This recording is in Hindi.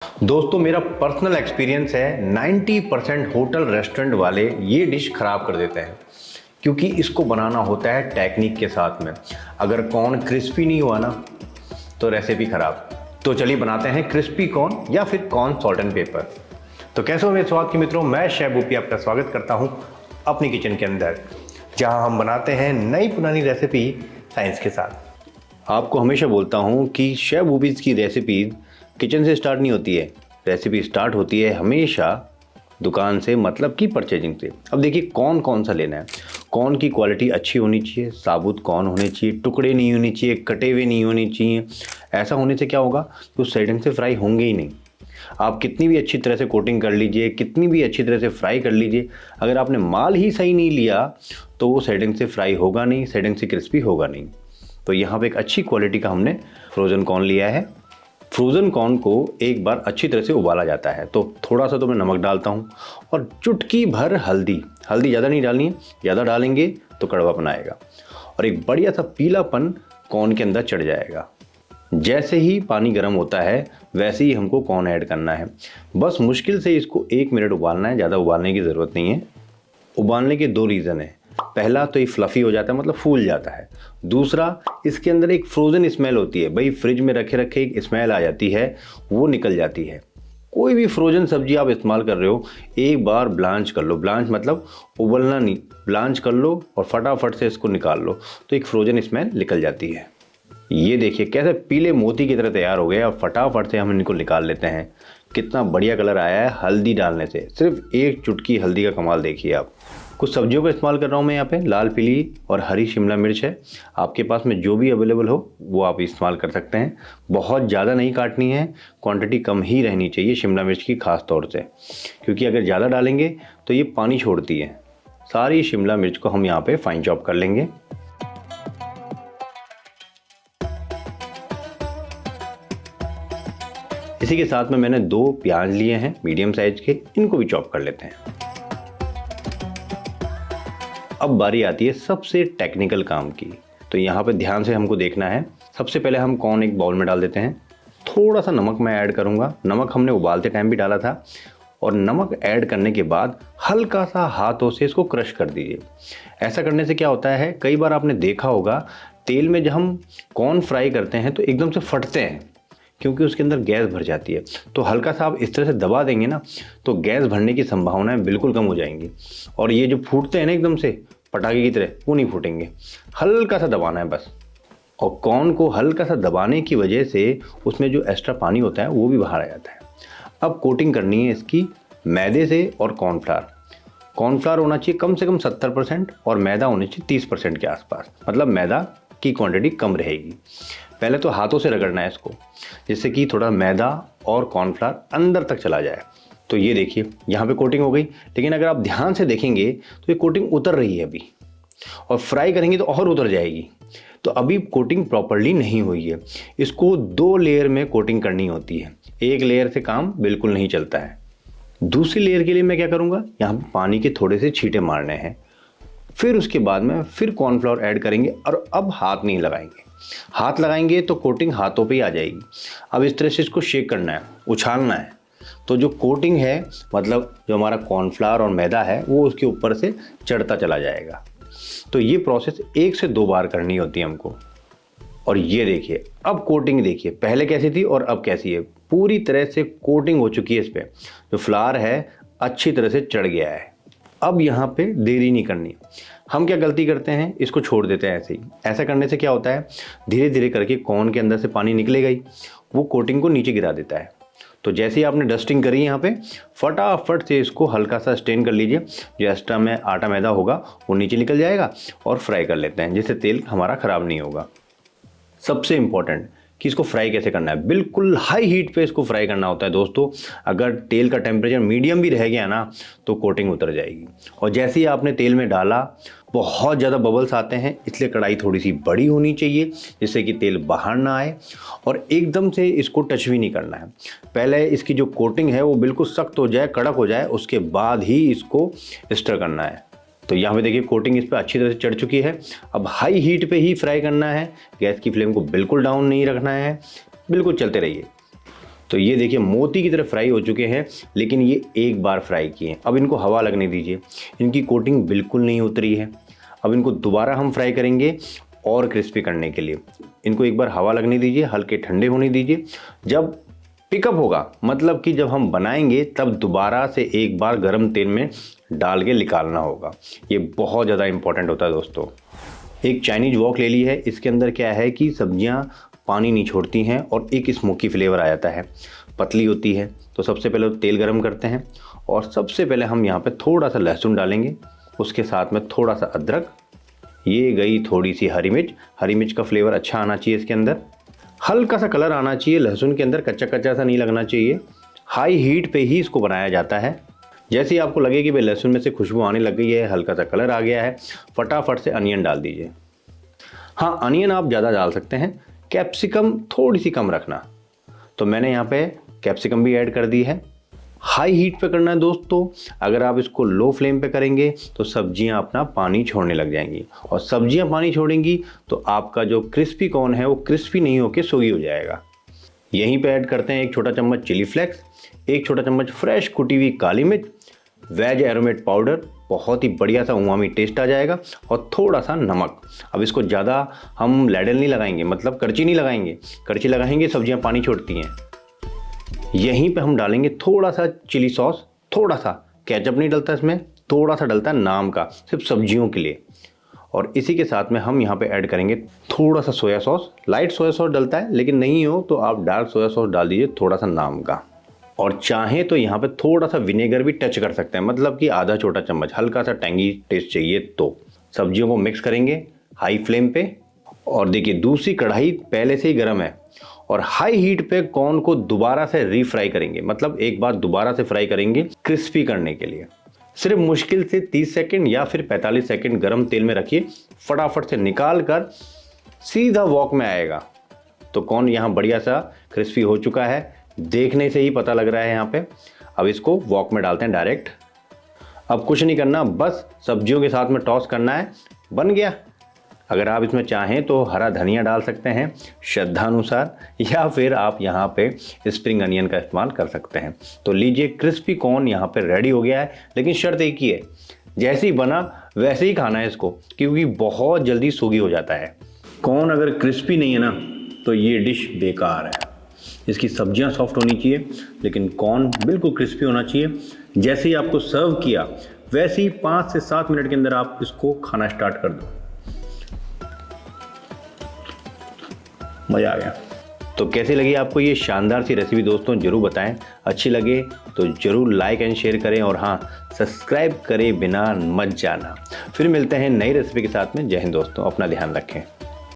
दोस्तों मेरा पर्सनल एक्सपीरियंस है 90% होटल रेस्टोरेंट वाले ये डिश ख़राब कर देते हैं क्योंकि इसको बनाना होता है टेक्निक के साथ में। अगर कॉर्न क्रिस्पी नहीं हुआ ना तो रेसिपी ख़राब। तो चलिए बनाते हैं क्रिस्पी कॉर्न या फिर कॉर्न सॉल्ट एंड पेपर। तो कैसे हो मेरे स्वाद के मित्रों, मैं शेफ भूपी आपका स्वागत करता हूँ अपनी किचन के अंदर, जहाँ हम बनाते हैं नई पुरानी रेसिपी साइंस के साथ। आपको हमेशा बोलता हूँ कि शेफ भूपीज़ की रेसिपीज़ किचन से स्टार्ट नहीं होती है, रेसिपी स्टार्ट होती है हमेशा दुकान से, मतलब कि परचेजिंग से। अब देखिए कौन सा लेना है। कॉर्न की क्वालिटी अच्छी होनी चाहिए, साबुत कॉर्न होने चाहिए, टुकड़े नहीं होने चाहिए, कटे हुए नहीं होने चाहिए। ऐसा होने से क्या होगा कि उस साइड से फ्राई होंगे ही नहीं। आप कितनी भी अच्छी तरह से कोटिंग कर लीजिए, कितनी भी अच्छी तरह से फ्राई कर लीजिए, अगर आपने माल ही सही नहीं लिया तो वो साइडिंग से फ्राई होगा नहीं, साइडिंग से क्रिस्पी होगा नहीं। तो यहाँ पे एक अच्छी क्वालिटी का हमने फ्रोज़न कॉर्न लिया है। फ्रोज़न कॉर्न को एक बार अच्छी तरह से उबाला जाता है। तो थोड़ा सा तो मैं नमक डालता हूँ और चुटकी भर हल्दी ज़्यादा नहीं डालनी है, ज़्यादा डालेंगे तो कड़वापन आएगा और एक बढ़िया सा पीलापन कॉर्न के अंदर चढ़ जाएगा। जैसे ही पानी गर्म होता है वैसे ही हमको कॉर्न ऐड करना है। बस मुश्किल से इसको 1 मिनट उबालना है, ज़्यादा उबालने की ज़रूरत नहीं है। उबालने के 2 रीज़न है। पहला तो ये फ्लफ़ी हो जाता है, मतलब फूल जाता है। दूसरा, इसके अंदर एक फ्रोज़न स्मेल होती है। भाई फ्रिज में रखे रखे एक स्मेल आ जाती है, वो निकल जाती है। कोई भी फ्रोज़न सब्जी आप इस्तेमाल कर रहे हो, एक बार ब्लांच कर लो। ब्लांच मतलब उबलना नहीं, ब्लांच कर लो और फटाफट से इसको निकाल लो तो एक फ्रोज़न स्मेल निकल जाती है। ये देखिए कैसे पीले मोती की तरह तैयार हो गए। अब फटाफट से हम इनको निकाल लेते हैं। कितना बढ़िया कलर आया है हल्दी डालने से। सिर्फ एक चुटकी हल्दी का कमाल देखिए आप। कुछ सब्जियों का इस्तेमाल कर रहा हूँ मैं यहाँ पे। लाल, पीली और हरी शिमला मिर्च है। आपके पास में जो भी अवेलेबल हो वो आप इस्तेमाल कर सकते हैं। बहुत ज़्यादा नहीं काटनी है, क्वांटिटी कम ही रहनी चाहिए शिमला मिर्च की, खास तौर से, क्योंकि अगर ज़्यादा डालेंगे तो ये पानी छोड़ती है। सारी शिमला मिर्च को हम यहाँ पे फाइन चॉप कर लेंगे। इसी के साथ में मैंने 2 प्याज लिए हैं मीडियम साइज के, इनको भी चॉप कर लेते हैं। अब बारी आती है सबसे टेक्निकल काम की। तो यहाँ पे ध्यान से हमको देखना है। सबसे पहले हम कॉर्न एक बाउल में डाल देते हैं। थोड़ा सा नमक मैं ऐड करूँगा। नमक हमने उबालते टाइम भी डाला था। और नमक ऐड करने के बाद हल्का सा हाथों से इसको क्रश कर दीजिए। ऐसा करने से क्या होता है, कई बार आपने देखा होगा तेल में जब हम कॉर्न फ्राई करते हैं तो एकदम से फटते हैं क्योंकि उसके अंदर गैस भर जाती है। तो हल्का सा आप इस तरह से दबा देंगे ना तो गैस भरने की संभावनाएं बिल्कुल कम हो जाएंगी। और ये जो फूटते हैं ना एकदम से पटाखे की तरह, वो नहीं फूटेंगे। हल्का सा दबाना है बस। और कॉर्न को हल्का सा दबाने की वजह से उसमें जो एक्स्ट्रा पानी होता है वो भी बाहर आ जाता है। अब कोटिंग करनी है इसकी मैदे से और कॉर्नफ्लावर। कॉर्नफ्लावर होना चाहिए कम से कम 70% और मैदा होना चाहिए 30% के आसपास, मतलब मैदा की क्वांटिटी कम रहेगी। पहले तो हाथों से रगड़ना है इसको, जिससे कि थोड़ा मैदा और कॉर्नफ्लावर अंदर तक चला जाए। तो ये देखिए यहाँ पे कोटिंग हो गई, लेकिन अगर आप ध्यान से देखेंगे तो ये कोटिंग उतर रही है अभी, और फ्राई करेंगे तो और उतर जाएगी। तो अभी कोटिंग प्रॉपर्ली नहीं हुई है। इसको 2 लेयर में कोटिंग करनी होती है, एक लेयर से काम बिल्कुल नहीं चलता है। दूसरी लेयर के लिए मैं क्या करूँगा, यहाँ पर पानी के थोड़े से छींटे मारने हैं। फिर उसके बाद में फिर कॉर्नफ्लावर ऐड करेंगे और अब हाथ नहीं लगाएंगे। हाथ लगाएंगे तो कोटिंग हाथों पे ही आ जाएगी। अब इस तरह से इसको शेक करना है, उछालना है, तो जो कोटिंग है, मतलब जो हमारा कॉर्नफ्लावर और मैदा है, वो उसके ऊपर से चढ़ता चला जाएगा। तो ये प्रोसेस 1 से 2 बार करनी होती है हमको। और ये देखिए अब कोटिंग देखिए पहले कैसी थी और अब कैसी है। पूरी तरह से कोटिंग हो चुकी है। इस पर जो फ्लावर है अच्छी तरह से चढ़ गया है। अब यहाँ पे देरी नहीं करनी। हम क्या गलती करते हैं, इसको छोड़ देते हैं ऐसे ही। ऐसा करने से क्या होता है, धीरे धीरे करके कॉर्न के अंदर से पानी निकलेगा ही, वो कोटिंग को नीचे गिरा देता है। तो जैसे ही आपने डस्टिंग करी यहाँ पे, फटाफट से इसको हल्का सा स्टेन कर लीजिए। जो एक्स्ट्रा में आटा मैदा होगा वो नीचे निकल जाएगा और फ्राई कर लेते हैं, जिससे तेल हमारा ख़राब नहीं होगा। सबसे इम्पॉर्टेंट कि इसको फ्राई कैसे करना है, बिल्कुल हाई हीट पे इसको फ्राई करना होता है दोस्तों। अगर तेल का टेम्परेचर मीडियम भी रह गया ना तो कोटिंग उतर जाएगी। और जैसे ही आपने तेल में डाला बहुत ज़्यादा बबल्स आते हैं, इसलिए कढ़ाई थोड़ी सी बड़ी होनी चाहिए जिससे कि तेल बाहर ना आए। और एकदम से इसको टच भी नहीं करना है। पहले इसकी जो कोटिंग है वो बिल्कुल सख्त हो जाए, कड़क हो जाए, उसके बाद ही इसको स्टर करना है। तो यहाँ पे देखिए कोटिंग इस पर अच्छी तरह से चढ़ चुकी है। अब हाई हीट पे ही फ्राई करना है, गैस की फ्लेम को बिल्कुल डाउन नहीं रखना है, बिल्कुल चलते रहिए। तो ये देखिए मोती की तरह फ्राई हो चुके हैं, लेकिन ये एक बार फ्राई किए। अब इनको हवा लगने दीजिए, इनकी कोटिंग बिल्कुल नहीं उतरी है। अब इनको दोबारा हम फ्राई करेंगे और क्रिस्पी करने के लिए। इनको एक बार हवा लगने दीजिए, हल्के ठंडे होने दीजिए। जब पिकअप होगा, मतलब कि जब हम बनाएंगे तब दोबारा से एक बार गर्म तेल में डाल के निकालना होगा। ये बहुत ज़्यादा इंपॉर्टेंट होता है दोस्तों। एक चाइनीज वॉक ले ली है, इसके अंदर क्या है कि सब्जियां पानी नहीं छोड़ती हैं और एक स्मोकी फ्लेवर आ जाता है, पतली होती है। तो सबसे पहले तेल गरम करते हैं और सबसे पहले हम यहाँ पे थोड़ा सा लहसुन डालेंगे, उसके साथ में थोड़ा सा अदरक, ये गई थोड़ी सी हरी मिर्च। हरी मिर्च का फ्लेवर अच्छा आना चाहिए इसके अंदर, हल्का सा कलर आना चाहिए लहसुन के अंदर, कच्चा कच्चा सा नहीं लगना चाहिए। हाई हीट पे ही इसको बनाया जाता है। जैसे ही आपको लगे कि भाई लहसुन में से खुशबू आने लग गई है, हल्का सा कलर आ गया है, फटाफट से अनियन डाल दीजिए। हाँ, अनियन आप ज़्यादा डाल सकते हैं, कैप्सिकम थोड़ी सी कम रखना। तो मैंने यहाँ पे कैप्सिकम भी ऐड कर दी है। हाई हीट पे करना है दोस्तों, अगर आप इसको लो फ्लेम पे करेंगे तो सब्जियां अपना पानी छोड़ने लग जाएंगी, और सब्जियां पानी छोड़ेंगी तो आपका जो क्रिस्पी कॉर्न है वो क्रिस्पी नहीं होकर सोगी हो जाएगा। यहीं पे ऐड करते हैं 1 छोटा चम्मच चिली फ्लेक्स, 1 छोटा चम्मच फ्रेश कुटी हुई काली मिर्च, वेज एरोमेट पाउडर, बहुत ही बढ़िया सा उमामी टेस्ट आ जाएगा, और थोड़ा सा नमक। अब इसको ज़्यादा हम लैडल नहीं लगाएंगे, मतलब करची नहीं लगाएंगे, करची लगाएंगे सब्जियां पानी छोड़ती हैं। यहीं पे हम डालेंगे थोड़ा सा चिली सॉस, थोड़ा सा, केचप नहीं डलता इसमें, थोड़ा सा डलता है नाम का, सिर्फ सब्जियों के लिए। और इसी के साथ में हम यहाँ पे ऐड करेंगे थोड़ा सा soya sauce. Light soya sauce डलता है, लेकिन नहीं हो तो आप डार्क सोया सॉस डाल दीजिए, थोड़ा सा नाम का। और चाहें तो यहाँ पे थोड़ा सा विनेगर भी टच कर सकते हैं, मतलब कि आधा छोटा चम्मच, हल्का सा टैंगी टेस्ट चाहिए तो। सब्जियों को मिक्स करेंगे हाई फ्लेम पे, और देखिए दूसरी कढ़ाई पहले से ही गर्म है, और हाई हीट पे कॉर्न को दोबारा से रीफ्राई करेंगे, मतलब एक बार दोबारा से फ्राई करेंगे क्रिस्पी करने के लिए। सिर्फ मुश्किल से 30 सेकंड या फिर 45 सेकंड गर्म तेल में रखिए, फटाफट से निकाल कर सीधा वॉक में आएगा। तो कॉर्न यहाँ बढ़िया सा क्रिस्पी हो चुका है, देखने से ही पता लग रहा है यहाँ पे। अब इसको वॉक में डालते हैं डायरेक्ट। अब कुछ नहीं करना, बस सब्जियों के साथ में टॉस करना है, बन गया। अगर आप इसमें चाहें तो हरा धनिया डाल सकते हैं श्रद्धानुसार, या फिर आप यहाँ पे स्प्रिंग अनियन का इस्तेमाल कर सकते हैं। तो लीजिए, क्रिस्पी कॉर्न यहाँ पे रेडी हो गया है, लेकिन शर्त एक ही है, जैसे ही बना वैसे ही खाना है इसको, क्योंकि बहुत जल्दी सोगी हो जाता है। कॉर्न अगर क्रिस्पी नहीं है ना तो ये डिश बेकार है। इसकी सब्जियां सॉफ्ट होनी चाहिए, लेकिन कॉर्न बिल्कुल क्रिस्पी होना चाहिए। जैसे ही आपको सर्व किया वैसे ही 5 से 7 मिनट के अंदर आप इसको खाना स्टार्ट कर दो। मज़ा आ गया। तो कैसी लगी आपको ये शानदार सी रेसिपी दोस्तों, ज़रूर बताएं। अच्छी लगे तो ज़रूर लाइक एंड शेयर करें, और हाँ, सब्सक्राइब करे बिना मत जाना। फिर मिलते हैं नई रेसिपी के साथ में। जय हिंद दोस्तों, अपना ध्यान रखें।